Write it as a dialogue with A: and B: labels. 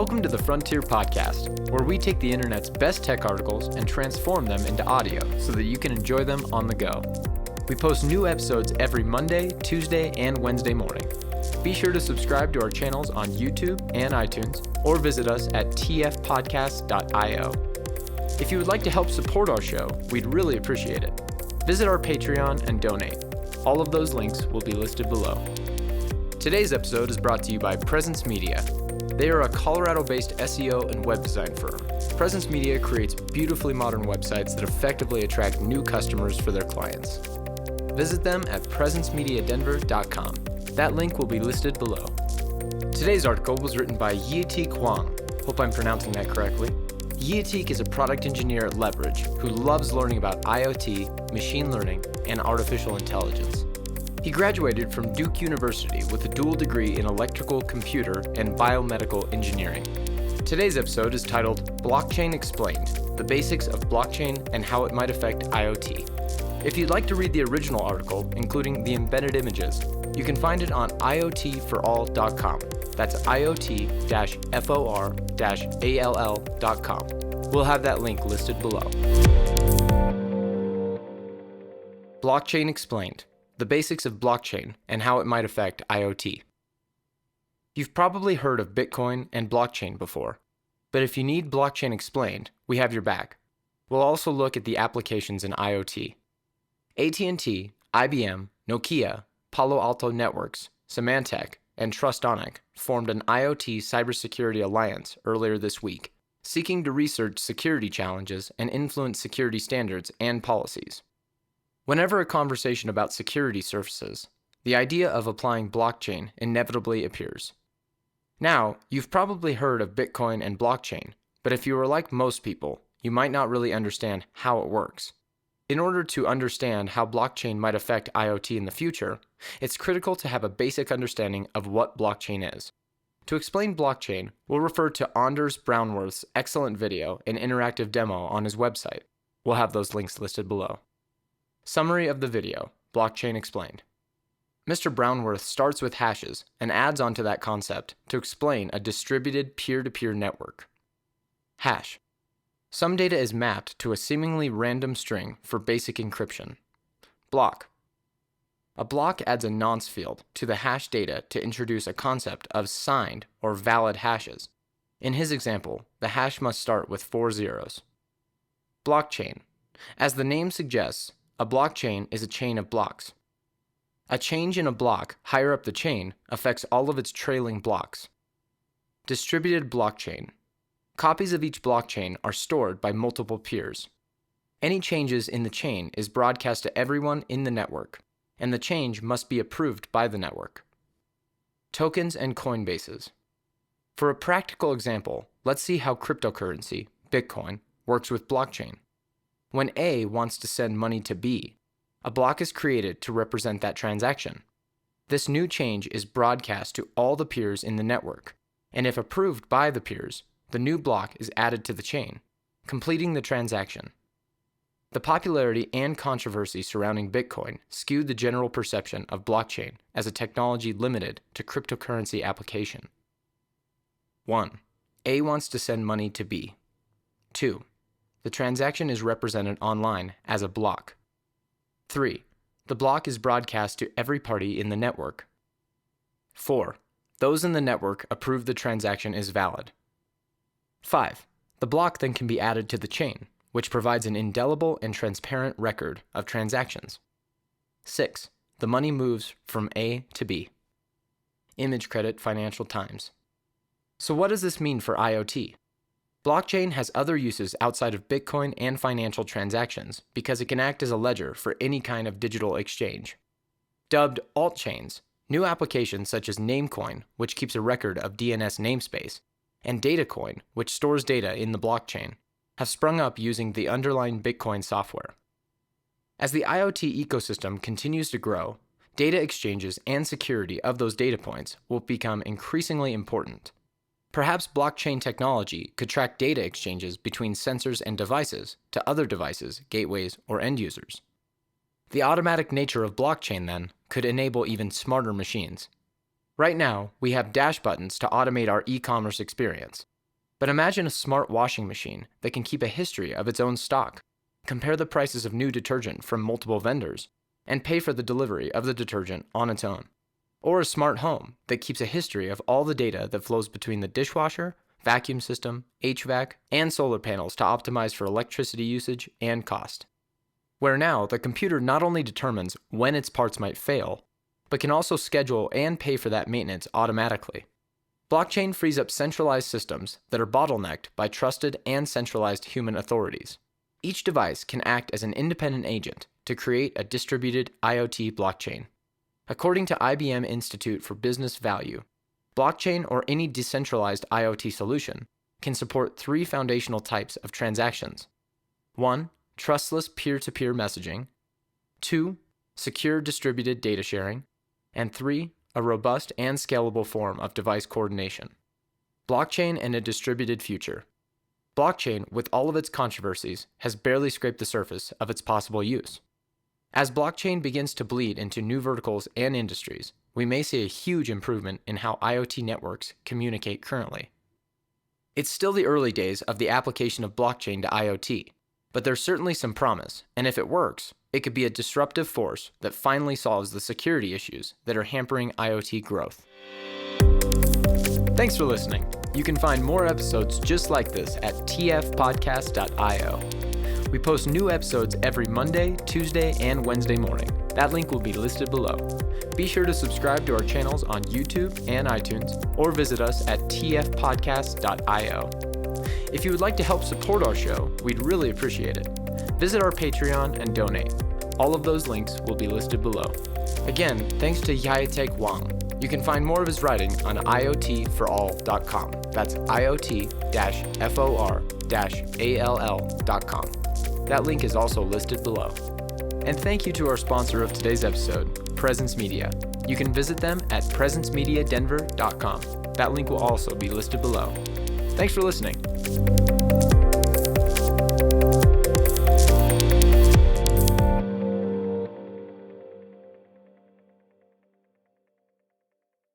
A: Welcome to the Frontier Podcast, where we take the internet's best tech articles and transform them into audio so that you can enjoy them on the go. We post new episodes every Monday, Tuesday, and Wednesday morning. Be sure to subscribe to our channels on YouTube and iTunes, or visit us at tfpodcast.io. If you would like to help support our show, we'd really appreciate it. Visit our Patreon and donate. All of those links will be listed below. Today's episode is brought to you by Presence Media. They are a Colorado-based SEO and web design firm. Presence Media creates beautifully modern websites that effectively attract new customers for their clients. Visit them at presencemediadenver.com. That link will be listed below. Today's article was written by Yeeteek Wang. Hope I'm pronouncing that correctly. Yeeteek is a product engineer at Leverage who loves learning about IoT, machine learning, and artificial intelligence. He graduated from Duke University with a dual degree in electrical, computer, and biomedical engineering. Today's episode is titled Blockchain Explained: The Basics of Blockchain and How It Might Affect IoT. If you'd like to read the original article, including the embedded images, you can find it on iotforall.com. That's iot-for-all.com. We'll have that link listed below. Blockchain Explained: The Basics of Blockchain and How It Might Affect IoT. You've probably heard of Bitcoin and blockchain before, but if you need blockchain explained, we have your back. We'll also look at the applications in IoT. AT&T, IBM, Nokia, Palo Alto Networks, Symantec, and Trustonic formed an IoT cybersecurity alliance earlier this week, seeking to research security challenges and influence security standards and policies. Whenever a conversation about security surfaces, the idea of applying blockchain inevitably appears. Now, you've probably heard of Bitcoin and blockchain, but if you are like most people, you might not really understand how it works. In order to understand how blockchain might affect IoT in the future, it's critical to have a basic understanding of what blockchain is. To explain blockchain, we'll refer to Anders Brownworth's excellent video and interactive demo on his website. We'll have those links listed below. Summary of the video, Blockchain Explained. Mr. Brownworth starts with hashes and adds onto that concept to explain a distributed peer-to-peer network. Hash. Some data is mapped to a seemingly random string for basic encryption. Block. A block adds a nonce field to the hash data to introduce a concept of signed or valid hashes. In his example, the hash must start with 4 zeros. Blockchain. As the name suggests, a blockchain is a chain of blocks. A change in a block higher up the chain affects all of its trailing blocks. Distributed blockchain. Copies of each blockchain are stored by multiple peers. Any changes in the chain is broadcast to everyone in the network, and the change must be approved by the network. Tokens and coin bases. For a practical example, let's see how cryptocurrency, Bitcoin, works with blockchain. When A wants to send money to B, a block is created to represent that transaction. This new change is broadcast to all the peers in the network, and if approved by the peers, the new block is added to the chain, completing the transaction. The popularity and controversy surrounding Bitcoin skewed the general perception of blockchain as a technology limited to cryptocurrency application. 1. A wants to send money to B. 2. The transaction is represented online as a block. 3. The block is broadcast to every party in the network. 4. Those in the network approve the transaction is valid. 5. The block then can be added to the chain, which provides an indelible and transparent record of transactions. 6. The money moves from A to B. Image credit Financial Times. So what does this mean for IoT? Blockchain has other uses outside of Bitcoin and financial transactions because it can act as a ledger for any kind of digital exchange. Dubbed altchains, new applications such as Namecoin, which keeps a record of DNS namespace, and Datacoin, which stores data in the blockchain, have sprung up using the underlying Bitcoin software. As the IoT ecosystem continues to grow, data exchanges and security of those data points will become increasingly important. Perhaps blockchain technology could track data exchanges between sensors and devices to other devices, gateways, or end users. The automatic nature of blockchain, then, could enable even smarter machines. Right now, we have dash buttons to automate our e-commerce experience, But imagine a smart washing machine that can keep a history of its own stock, compare the prices of new detergent from multiple vendors, and pay for the delivery of the detergent on its own. Or a smart home that keeps a history of all the data that flows between the dishwasher, vacuum system, HVAC, and solar panels to optimize for electricity usage and cost. Where now the computer not only determines when its parts might fail, but can also schedule and pay for that maintenance automatically. Blockchain frees up centralized systems that are bottlenecked by trusted and centralized human authorities. Each device can act as an independent agent to create a distributed IoT blockchain. According to IBM Institute for Business Value, blockchain or any decentralized IoT solution can support 3 foundational types of transactions. 1. Trustless peer-to-peer messaging. 2. Secure distributed data sharing. And 3. A robust and scalable form of device coordination. Blockchain and a distributed future. Blockchain, with all of its controversies, has barely scraped the surface of its possible use. As blockchain begins to bleed into new verticals and industries, we may see a huge improvement in how IoT networks communicate currently. It's still the early days of the application of blockchain to IoT, but there's certainly some promise, and if it works, it could be a disruptive force that finally solves the security issues that are hampering IoT growth. Thanks for listening. You can find more episodes just like this at tfpodcast.io. We post new episodes every Monday, Tuesday, and Wednesday morning. That link will be listed below. Be sure to subscribe to our channels on YouTube and iTunes, or visit us at tfpodcast.io. If you would like to help support our show, we'd really appreciate it. Visit our Patreon and donate. All of those links will be listed below. Again, thanks to Yayatek Wang. You can find more of his writing on iotforall.com. That's iot-for-all.com. That link is also listed below. And thank you to our sponsor of today's episode, Presence Media. You can visit them at presencemediadenver.com. That link will also be listed below. Thanks for listening.